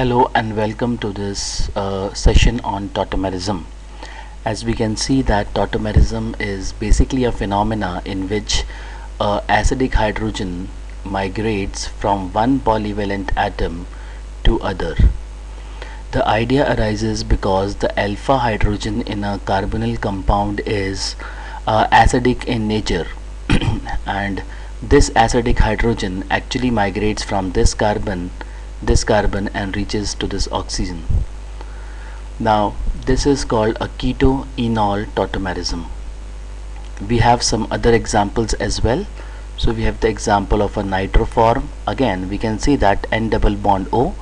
Hello and welcome to this session on tautomerism. As we can see that tautomerism is basically a phenomena in which acidic hydrogen migrates from one polyvalent atom to other. The idea arises because the alpha hydrogen in a carbonyl compound is acidic in nature and this acidic hydrogen actually migrates from this carbon and reaches to this oxygen. Now this is called a keto-enol tautomerism. We have some other examples as well. So we have the example of a nitroform. Again we can see that N double bond O,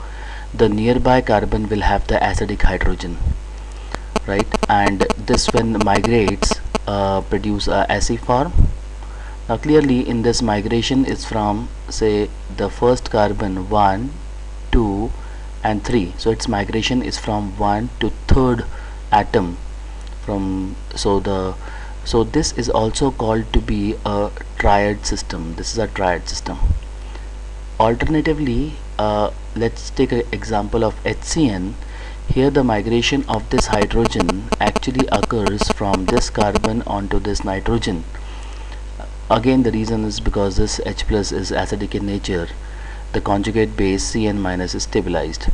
the nearby carbon will have the acidic hydrogen, right? And this when migrates produce a aciform. Now clearly in this migration is from say the first carbon 1, 2 and 3, so its migration is from 1 to third atom from so this is also called to be a triad system. This is a triad system. Alternatively, let's take an example of HCN. Here the migration of this hydrogen actually occurs from this carbon onto this nitrogen. Again the reason is because this H plus is acidic in nature. The conjugate base Cn minus is stabilized,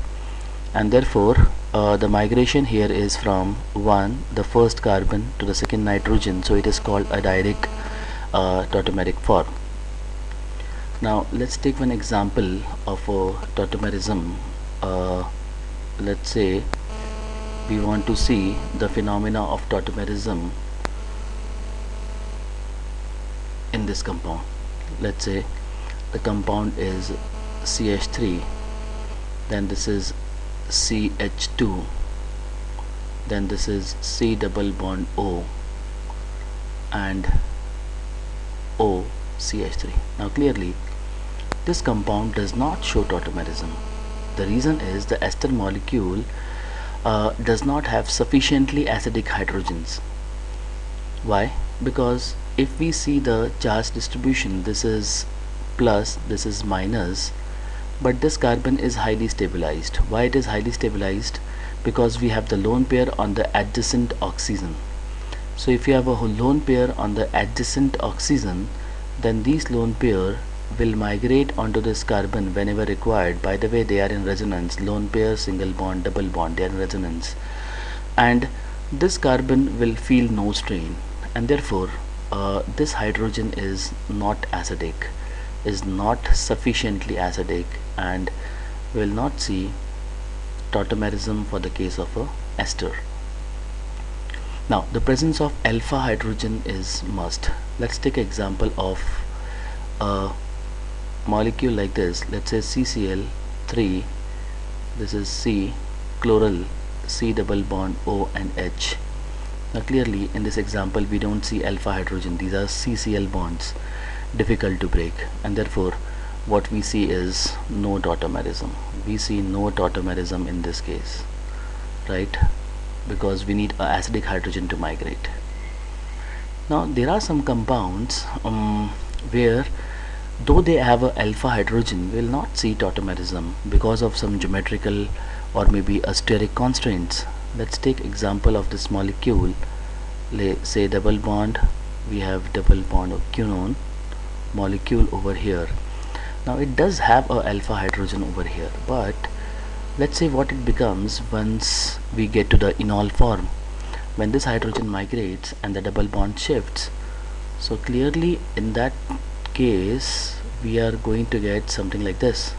and therefore the migration here is from the first carbon to the second nitrogen, so it is called a direct tautomeric form. Now let's take one example of a tautomerism. Let's say we want to see the phenomena of tautomerism in this compound. Let's say the compound is CH3, then this is CH2, then this is C double bond O and O CH3. Now clearly this compound does not show tautomerism. The reason is the ester molecule does not have sufficiently acidic hydrogens. Why? Because if we see the charge distribution, this is plus, this is minus, but this carbon is highly stabilized. Why it is highly stabilized? Because we have the lone pair on the adjacent oxygen. So if you have a lone pair on the adjacent oxygen, then these lone pair will migrate onto this carbon whenever required. By the way, they are in resonance. Lone pair, single bond, double bond, they are in resonance, and this carbon will feel no strain, and therefore this hydrogen is not acidic, is not sufficiently acidic, and will not see tautomerism for the case of a ester. Now the presence of alpha hydrogen is must. Let's take an example of a molecule like this. Let's say CCl3, this is C chloral, C double bond O and H. Now clearly in this example we don't see alpha hydrogen. These are CCl bonds, difficult to break, and therefore what we see is no tautomerism. We see no tautomerism in this case, right? Because we need a acidic hydrogen to migrate. Now there are some compounds where though they have a alpha hydrogen, will not see tautomerism because of some geometrical or maybe steric constraints. Let's take example of this molecule. Let's say double bond, we have double bond of quinone molecule over here. Now it does have a alpha hydrogen over here, but let's say what it becomes once we get to the enol form, when this hydrogen migrates and the double bond shifts. So clearly in that case we are going to get something like this.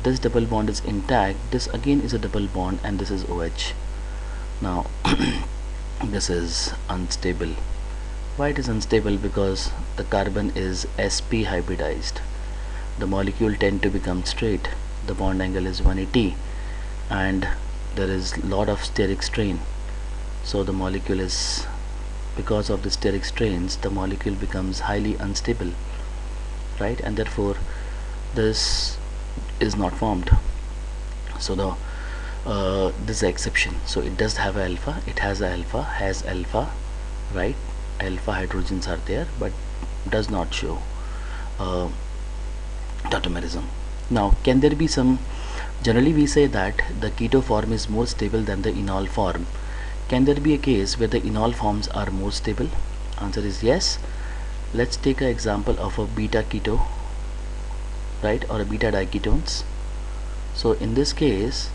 This double bond is intact, this again is a double bond, and this is OH. Now this is unstable. Why it is unstable? Because the carbon is sp hybridized. The molecule tend to become straight, the bond angle is 180, and there is lot of steric strain. So the molecule is, because of the steric strains, the molecule becomes highly unstable, right? And therefore this is not formed. So the this is the exception. So it does have alpha, it has alpha, right? Alpha hydrogens are there, but does not show tautomerism. Now can there be some Generally we say that the keto form is more stable than the enol form. Can there be a case where the enol forms are more stable? Answer is yes. Let's take an example of a beta keto, right, or a beta diketones. So in this case,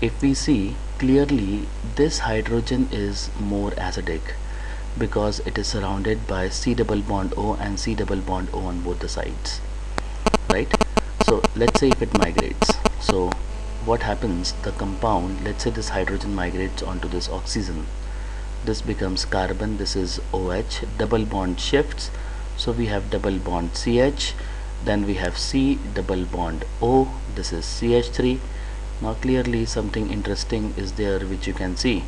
if we see clearly, this hydrogen is more acidic because it is surrounded by C double bond O and C double bond O on both the sides, right? So let's say if it migrates, so what happens, the compound, let's say this hydrogen migrates onto this oxygen, this becomes carbon, this is OH, double bond shifts, so we have double bond CH, then we have C double bond O, this is CH3. Now clearly something interesting is there which you can see.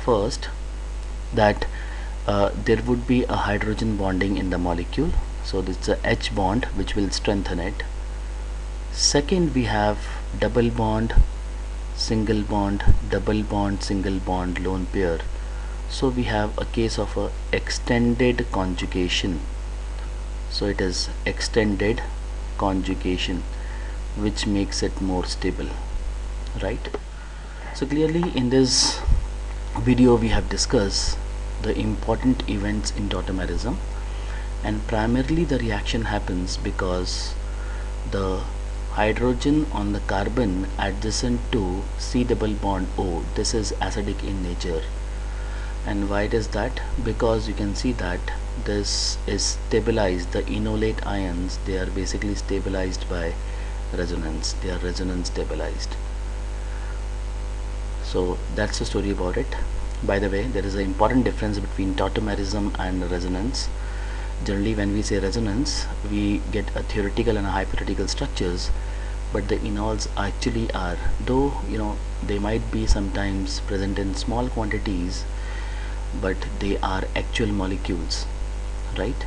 First, that there would be a hydrogen bonding in the molecule, so this is a H bond which will strengthen it. Second, we have double bond, single bond, double bond, single bond, lone pair. So we have a case of a extended conjugation. So it is extended conjugation which makes it more stable, right? So clearly in this video we have discussed the important events in tautomerism, and primarily the reaction happens because the hydrogen on the carbon adjacent to C double bond O, this is acidic in nature. And why does that? Because you can see that this is stabilized, the enolate ions, they are basically stabilized by resonance, they are resonance stabilized. So that's the story about it. By the way, there is an important difference between tautomerism and resonance. Generally when we say resonance, we get a theoretical and a hypothetical structures, but the enols actually are, though they might be sometimes present in small quantities, but they are actual molecules, right?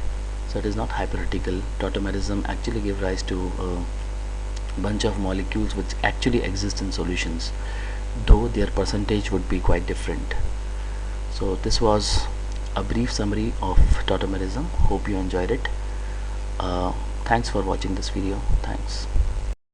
So it is not hypothetical. Tautomerism actually gives rise to a bunch of molecules which actually exist in solutions, though their percentage would be quite different. So this was a brief summary of tautomerism. Hope you enjoyed it. Thanks for watching this video. Thanks.